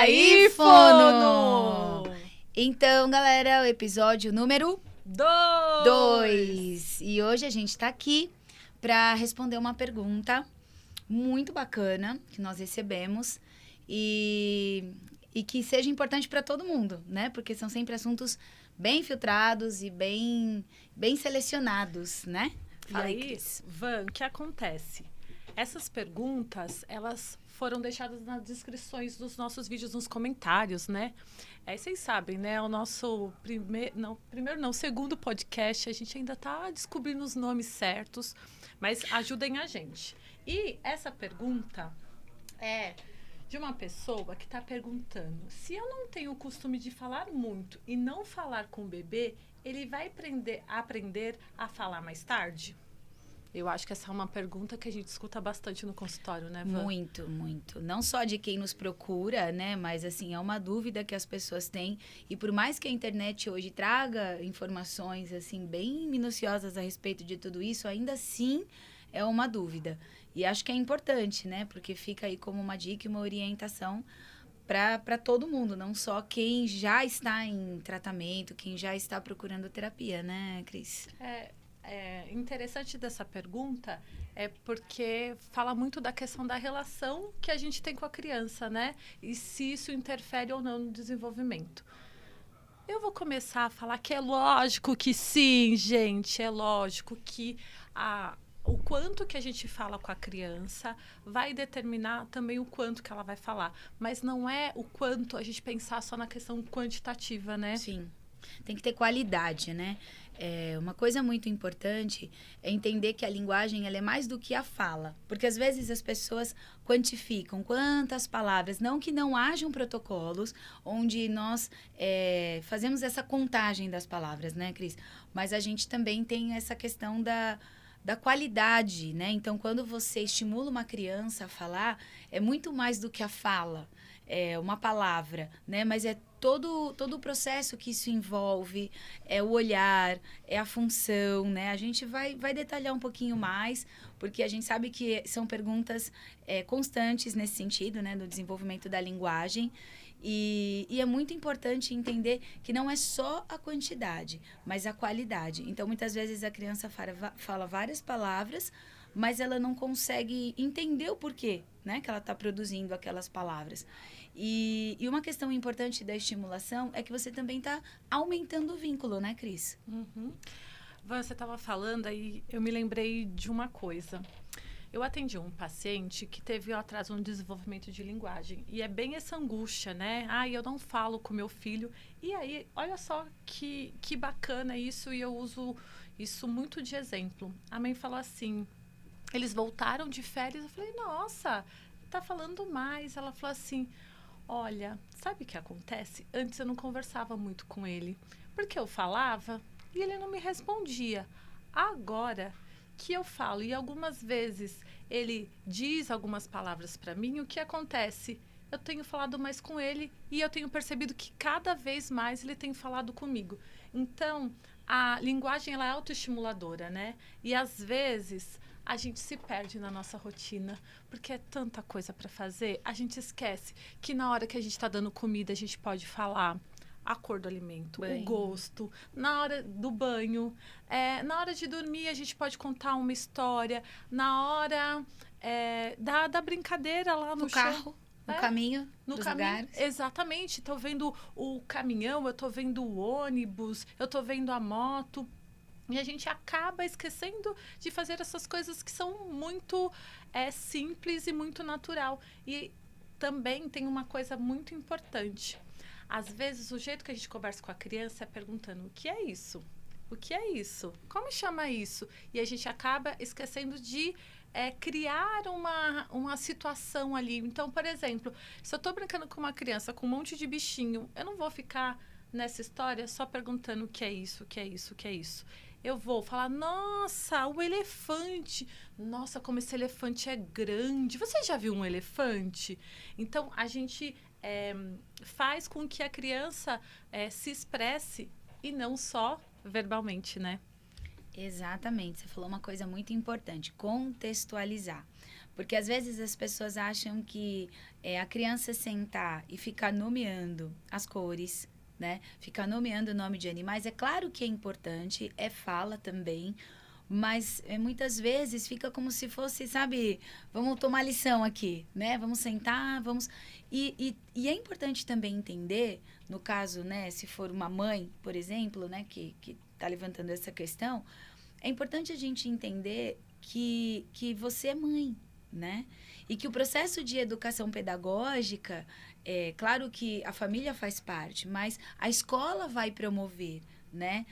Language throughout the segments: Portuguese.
aí, fono! Então, galera, o episódio número 2. E hoje a gente tá aqui para responder uma pergunta muito bacana que nós recebemos e que seja importante para todo mundo, né? Porque são sempre assuntos bem filtrados e bem selecionados, né? Fala aí, Cris. Van, o que acontece? Essas perguntas, elas foram deixadas nas descrições dos nossos vídeos, nos comentários, né? Aí vocês sabem, né? O nosso segundo podcast, a gente ainda tá descobrindo os nomes certos, mas ajudem a gente. E essa pergunta é de uma pessoa que está perguntando: se eu não tenho o costume de falar muito e não falar com o bebê, ele vai aprender a falar mais tarde? Eu acho que essa é uma pergunta que a gente escuta bastante no consultório, né, Van? Muito, muito. Não só de quem nos procura, né? Mas, assim, é uma dúvida que as pessoas têm. E por mais que a internet hoje traga informações, assim, bem minuciosas a respeito de tudo isso, ainda assim é uma dúvida. E acho que é importante, né? Porque fica aí como uma dica e uma orientação para todo mundo, não só quem já está em tratamento, quem já está procurando terapia, né, Cris? Interessante dessa pergunta é porque fala muito da questão da relação que a gente tem com a criança, né? E se isso interfere ou não no desenvolvimento. Eu vou começar a falar que é lógico que sim, gente. É lógico que o quanto que a gente fala com a criança vai determinar também o quanto que ela vai falar. Mas não é o quanto a gente pensar só na questão quantitativa, né? Sim. Tem que ter qualidade, né? Uma coisa muito importante é entender que a linguagem ela é mais do que a fala. Porque às vezes as pessoas quantificam quantas palavras. Não que não hajam protocolos onde nós fazemos essa contagem das palavras, né, Cris? Mas a gente também tem essa questão da qualidade, né? Então, quando você estimula uma criança a falar, é muito mais do que a fala. É uma palavra, né? Mas é todo o processo que isso envolve, é o olhar, é a função, né? A gente vai detalhar um pouquinho mais, porque a gente sabe que são perguntas constantes nesse sentido, né? Do desenvolvimento da linguagem. E é muito importante entender que não é só a quantidade, mas a qualidade. Então, muitas vezes a criança fala várias palavras, mas ela não consegue entender o porquê, né, que ela está produzindo aquelas palavras. E uma questão importante da estimulação é que você também está aumentando o vínculo, né, Cris? Uhum. Você estava falando aí, eu me lembrei de uma coisa. Eu atendi um paciente que teve atraso no desenvolvimento de linguagem. E é bem essa angústia, né? Eu não falo com meu filho. E aí, olha só que bacana isso. E eu uso isso muito de exemplo. A mãe falou assim, eles voltaram de férias. Eu falei, nossa, tá falando mais. Ela falou assim, olha, sabe o que acontece? Antes eu não conversava muito com ele. Porque eu falava e ele não me respondia. Agora que eu falo e algumas vezes ele diz algumas palavras para mim, o que acontece? Eu tenho falado mais com ele e eu tenho percebido que cada vez mais ele tem falado comigo. Então, a linguagem ela é autoestimuladora, né? E às vezes a gente se perde na nossa rotina, porque é tanta coisa para fazer, a gente esquece que na hora que a gente está dando comida, a gente pode falar a cor do alimento, o gosto, na hora do banho, na hora de dormir a gente pode contar uma história, na hora da brincadeira lá no carro, no caminho, no caminho, exatamente. Estou vendo o caminhão, eu estou vendo o ônibus, eu estou vendo a moto. E a gente acaba esquecendo de fazer essas coisas que são muito simples e muito natural. E também tem uma coisa muito importante. Às vezes, o jeito que a gente conversa com a criança é perguntando, o que é isso? O que é isso? Como chama isso? E a gente acaba esquecendo de criar uma situação ali. Então, por exemplo, se eu estou brincando com uma criança com um monte de bichinho, eu não vou ficar nessa história só perguntando o que é isso, o que é isso, o que é isso. Eu vou falar, nossa, o elefante. Nossa, como esse elefante é grande. Você já viu um elefante? Então, a gente faz com que a criança se expresse e não só verbalmente, né? Exatamente. Você falou uma coisa muito importante, contextualizar. Porque às vezes as pessoas acham que a criança sentar e ficar nomeando as cores, né? Ficar nomeando o nome de animais, é claro que é importante, fala também, mas muitas vezes fica como se fosse, sabe, vamos tomar lição aqui, né? Vamos sentar, vamos... E é importante também entender, no caso, né, se for uma mãe, por exemplo, né, que está levantando essa questão, é importante a gente entender que você é mãe, né? E que o processo de educação pedagógica, claro que a família faz parte, mas a escola vai promover, né?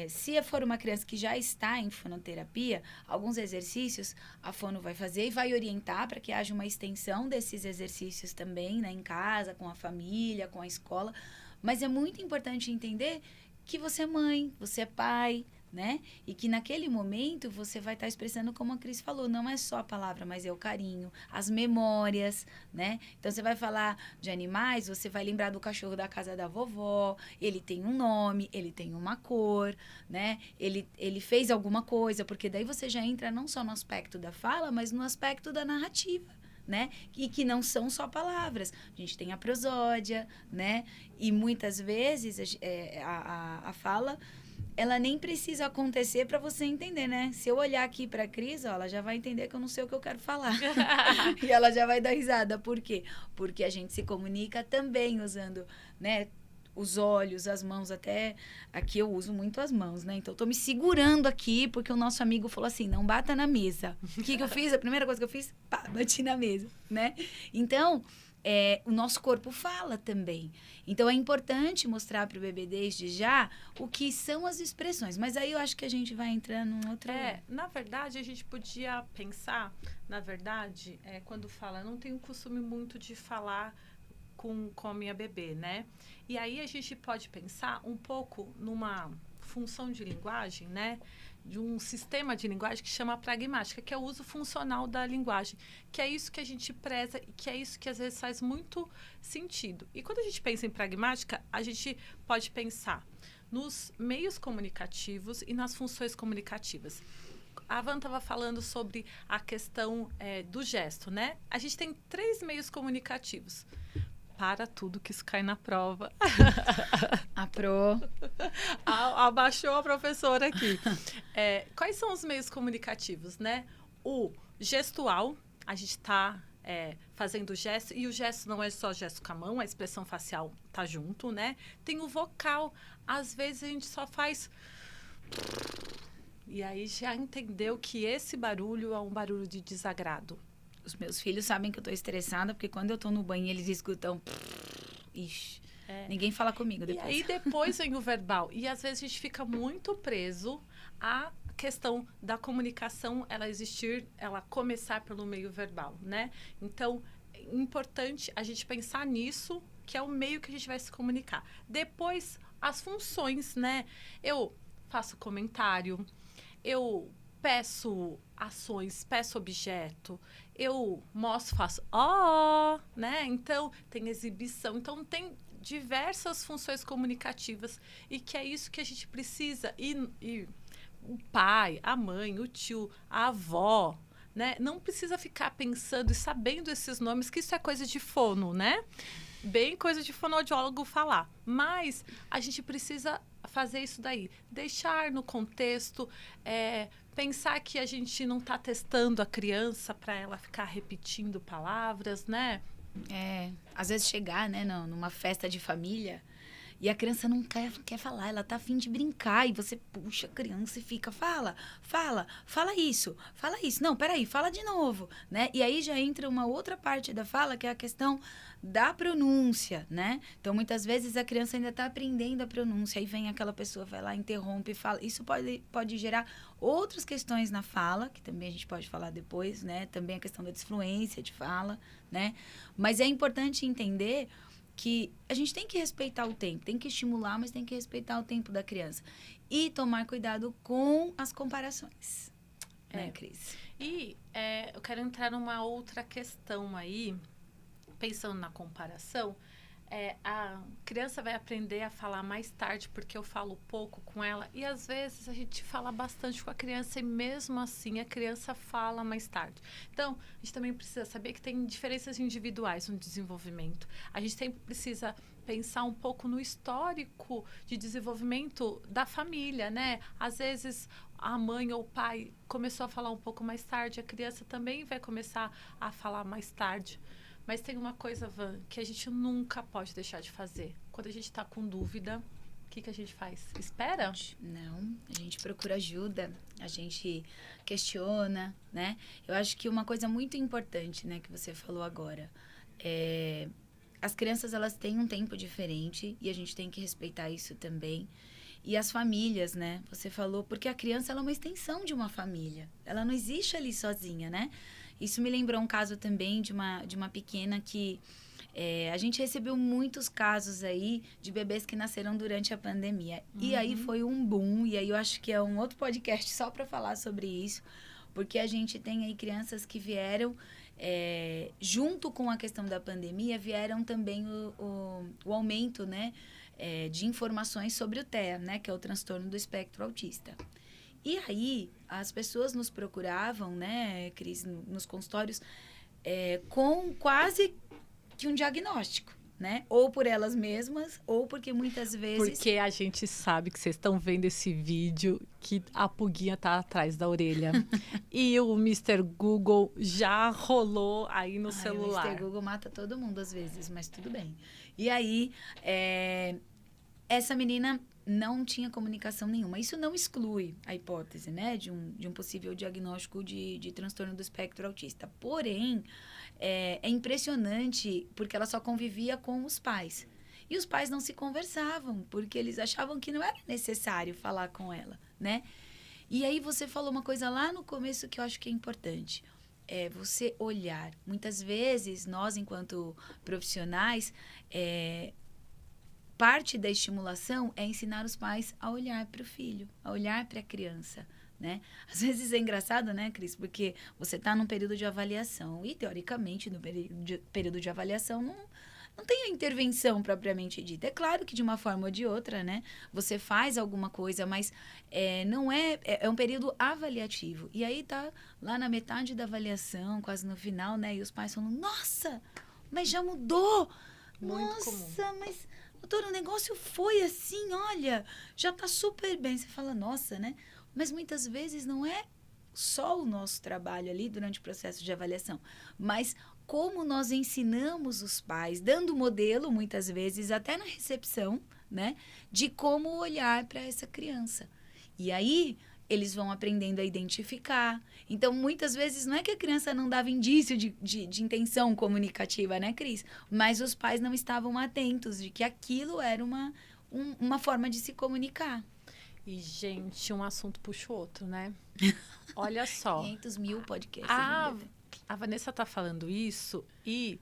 Se for uma criança que já está em fonoterapia, alguns exercícios a fono vai fazer e vai orientar para que haja uma extensão desses exercícios também, né, em casa, com a família, com a escola. Mas é muito importante entender que você é mãe, você é pai, né? E que naquele momento você vai estar expressando, como a Cris falou, não é só a palavra, mas é o carinho, as memórias, né? Então, você vai falar de animais, você vai lembrar do cachorro da casa da vovó, ele tem um nome, ele tem uma cor, né? Ele fez alguma coisa, porque daí você já entra não só no aspecto da fala, mas no aspecto da narrativa, né? E que não são só palavras. A gente tem a prosódia, né? E muitas vezes a fala, ela nem precisa acontecer para você entender, né? Se eu olhar aqui para a Cris, ó, ela já vai entender que eu não sei o que eu quero falar. E ela já vai dar risada. Por quê? Porque a gente se comunica também usando, né, os olhos, as mãos. Até aqui eu uso muito as mãos, né? Então, eu tô me segurando aqui porque o nosso amigo falou assim, não bata na mesa. O que eu fiz? A primeira coisa que eu fiz, pá, bati na mesa, né? Então, o nosso corpo fala também. Então, é importante mostrar para o bebê desde já o que são as expressões. Mas aí eu acho que a gente vai entrando num outro... Na verdade, a gente podia pensar, quando fala, eu não tenho costume muito de falar com a minha bebê, né? E aí a gente pode pensar um pouco numa função de linguagem, né? De um sistema de linguagem que chama pragmática, que é o uso funcional da linguagem, que é isso que a gente preza e que é isso que às vezes faz muito sentido. E quando a gente pensa em pragmática, a gente pode pensar nos meios comunicativos e nas funções comunicativas. A Van estava falando sobre a questão do gesto, né? A gente tem 3 meios comunicativos. Para tudo que isso cai na prova. Abaixou a professora aqui. Quais são os meios comunicativos, né? O gestual, a gente está fazendo gesto, e o gesto não é só gesto com a mão, a expressão facial tá junto, né? Tem o vocal, às vezes a gente só faz... E aí já entendeu que esse barulho é um barulho de desagrado. Os meus filhos sabem que eu tô estressada, porque quando eu tô no banho, eles escutam... Ixi, ninguém fala comigo depois. E aí depois vem o verbal. E às vezes a gente fica muito preso à questão da comunicação, ela começar pelo meio verbal, né? Então, é importante a gente pensar nisso, que é o meio que a gente vai se comunicar. Depois, as funções, né? Eu faço comentário, eu peço ações, peço objeto, eu mostro, faço né? Então, tem exibição. Então, tem diversas funções comunicativas e que é isso que a gente precisa. E o pai, a mãe, o tio, a avó, né? Não precisa ficar pensando e sabendo esses nomes, que isso é coisa de fono, né? Bem coisa de fonoaudiólogo falar. Mas a gente precisa fazer isso daí. Deixar no contexto, pensar que a gente não está testando a criança para ela ficar repetindo palavras, né? Às vezes chegar, né, numa festa de família e a criança não quer falar, ela tá a fim de brincar e você puxa a criança e fica, fala isso, não, peraí, fala de novo, né? E aí já entra uma outra parte da fala, que é a questão da pronúncia, né? Então, muitas vezes a criança ainda tá aprendendo a pronúncia, aí vem aquela pessoa, vai lá, interrompe e fala. Isso pode gerar outras questões na fala, que também a gente pode falar depois, né? Também a questão da disfluência de fala, né? Mas é importante entender que a gente tem que respeitar o tempo, tem que estimular, mas tem que respeitar o tempo da criança. E tomar cuidado com as comparações, né, Cris? E eu quero entrar numa outra questão aí, pensando na comparação, A criança vai aprender a falar mais tarde porque eu falo pouco com ela. E às vezes a gente fala bastante com a criança e mesmo assim a criança fala mais tarde. Então, a gente também precisa saber que tem diferenças individuais no desenvolvimento. A gente sempre precisa pensar um pouco no histórico de desenvolvimento da família, né? Às vezes a mãe ou o pai começou a falar um pouco mais tarde, a criança também vai começar a falar mais tarde. Mas tem uma coisa, Van, que a gente nunca pode deixar de fazer. Quando a gente está com dúvida, o que a gente faz? Espera? Não, a gente procura ajuda, a gente questiona, né? Eu acho que uma coisa muito importante, né, que você falou agora, as crianças, elas têm um tempo diferente e a gente tem que respeitar isso também. E as famílias, né? Você falou, porque a criança, ela é uma extensão de uma família. Ela não existe ali sozinha, né? Isso me lembrou um caso também de uma pequena que... a gente recebeu muitos casos aí de bebês que nasceram durante a pandemia. E aí foi um boom. E aí eu acho que é um outro podcast só para falar sobre isso. Porque a gente tem aí crianças que vieram... junto com a questão da pandemia, vieram também o aumento, né? De informações sobre o TEA, né? Que é o transtorno do espectro autista. E aí, as pessoas nos procuravam, né, Cris, nos consultórios, com quase que um diagnóstico, né? Ou por elas mesmas, ou porque muitas vezes... Porque a gente sabe que vocês estão vendo esse vídeo, que a pulguinha tá atrás da orelha. E o Mr. Google já rolou aí no celular. O Mr. Google mata todo mundo às vezes, mas tudo bem. E aí, essa menina não tinha comunicação nenhuma. Isso não exclui a hipótese, né, de um possível diagnóstico de transtorno do espectro autista. Porém, é impressionante porque ela só convivia com os pais. E os pais não se conversavam, porque eles achavam que não era necessário falar com ela, né? E aí você falou uma coisa lá no começo que eu acho que é importante. Você olhar. Muitas vezes, nós, enquanto profissionais, parte da estimulação é ensinar os pais a olhar para o filho, a olhar para a criança, né? Às vezes é engraçado, né, Cris? Porque você está num período de avaliação e, teoricamente, no período de avaliação não tem a intervenção propriamente dita. É claro que de uma forma ou de outra, né? Você faz alguma coisa, mas não é um período avaliativo. E aí tá lá na metade da avaliação, quase no final, né? E os pais falam, nossa, mas já mudou! Muito comum. Nossa, mas... doutora, o negócio foi assim, olha, já tá super bem. Você fala, nossa, né? Mas muitas vezes não é só o nosso trabalho ali durante o processo de avaliação, mas como nós ensinamos os pais, dando modelo, muitas vezes, até na recepção, né? De como olhar para essa criança. E aí, eles vão aprendendo a identificar. Então, muitas vezes, não é que a criança não dava indício de intenção comunicativa, né, Cris? Mas os pais não estavam atentos de que aquilo era uma forma de se comunicar. E, gente, um assunto puxa o outro, né? Olha só. 500 mil podcasts. A Vanessa tá falando isso e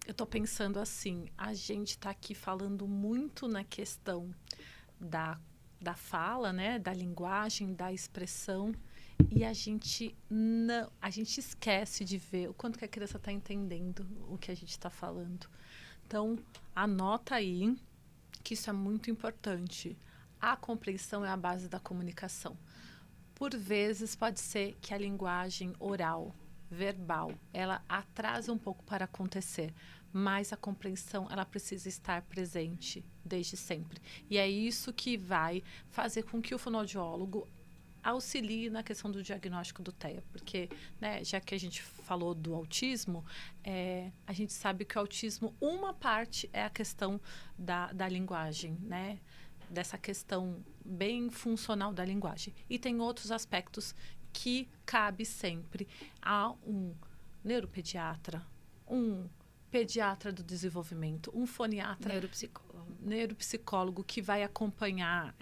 eu tô pensando assim, a gente tá aqui falando muito na questão da fala, né, da linguagem, da expressão, e a gente esquece de ver o quanto que a criança está entendendo o que a gente está falando. Então, anota aí que isso é muito importante. A compreensão é a base da comunicação. Por vezes, pode ser que a linguagem oral, verbal, ela atrasa um pouco para acontecer, mas a compreensão, ela precisa estar presente desde sempre. E é isso que vai fazer com que o fonoaudiólogo auxilie na questão do diagnóstico do TEA. Porque, né, já que a gente falou do autismo, a gente sabe que o autismo, uma parte é a questão da linguagem, né? Dessa questão bem funcional da linguagem. E tem outros aspectos que cabe sempre a um neuropediatra, um pediatra do desenvolvimento, um foniatra, neuropsicólogo que vai acompanhar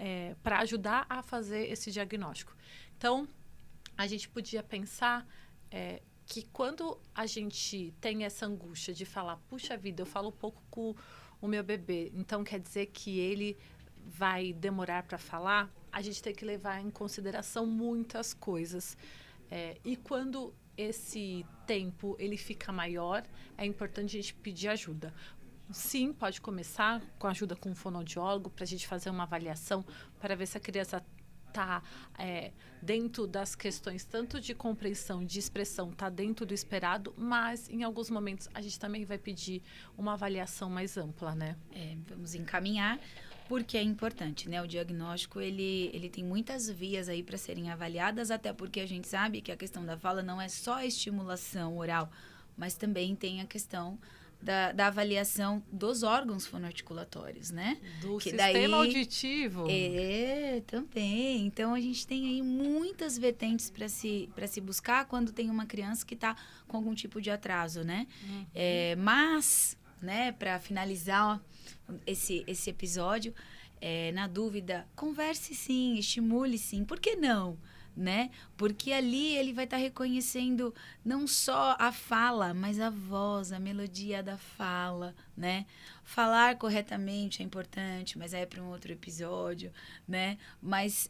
para ajudar a fazer esse diagnóstico. Então, a gente podia pensar que quando a gente tem essa angústia de falar, puxa vida, eu falo pouco com o meu bebê, então quer dizer que ele vai demorar para falar, a gente tem que levar em consideração muitas coisas. E quando esse tempo ele fica maior, é importante a gente pedir ajuda. Sim, pode começar com ajuda com um fonoaudiólogo para a gente fazer uma avaliação para ver se a criança está dentro das questões tanto de compreensão, de expressão, está dentro do esperado, mas em alguns momentos a gente também vai pedir uma avaliação mais ampla, né? Vamos encaminhar, porque é importante, né? O diagnóstico, ele tem muitas vias aí para serem avaliadas, até porque a gente sabe que a questão da fala não é só a estimulação oral, mas também tem a questão da avaliação dos órgãos fonoarticulatórios, né? Do sistema auditivo. Também. Então, a gente tem aí muitas vertentes para se buscar quando tem uma criança que está com algum tipo de atraso, né? Mas, né, para finalizar esse episódio, na dúvida, converse sim, estimule sim. Por que não? Né? Porque ali ele vai estar reconhecendo não só a fala, mas a voz, a melodia da fala, né? Falar corretamente é importante, mas é para um outro episódio, né? Mas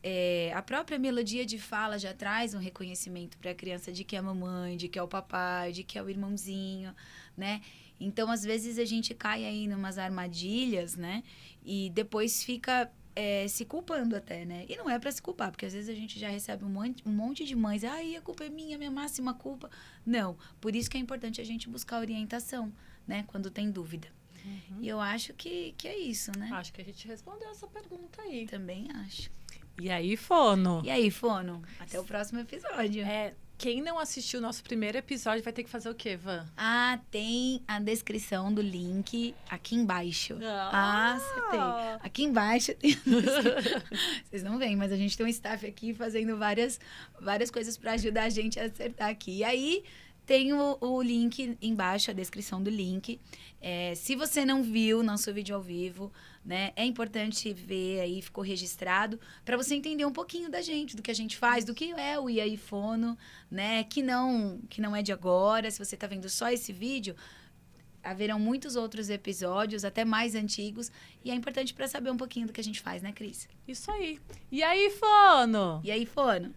a própria melodia de fala já traz um reconhecimento para a criança de que é a mamãe, de que é o papai, de que é o irmãozinho, né? Então, às vezes, a gente cai aí numas armadilhas, né? E depois fica se culpando até, né? E não é para se culpar, porque às vezes a gente já recebe um monte de mães. Ai, a culpa é minha máxima culpa. Não, por isso que é importante a gente buscar orientação, né? Quando tem dúvida. E eu acho que é isso, né? Acho que a gente respondeu essa pergunta aí. Também acho. E aí, Fono? Até o próximo episódio. Quem não assistiu o nosso primeiro episódio vai ter que fazer o quê, Van? Tem a descrição do link aqui embaixo. Acertei. Aqui embaixo tem vocês não veem, mas a gente tem um staff aqui fazendo várias coisas para ajudar a gente a acertar aqui. E aí tem o link embaixo, a descrição do link. Se você não viu nosso vídeo ao vivo, né, é importante ver aí, ficou registrado, para você entender um pouquinho da gente, do que a gente faz, do que é o IAI Fono, né, que não é de agora. Se você está vendo só esse vídeo, haverão muitos outros episódios, até mais antigos, e é importante para saber um pouquinho do que a gente faz, né, Cris? Isso aí. E aí, Fono? E aí, Fono?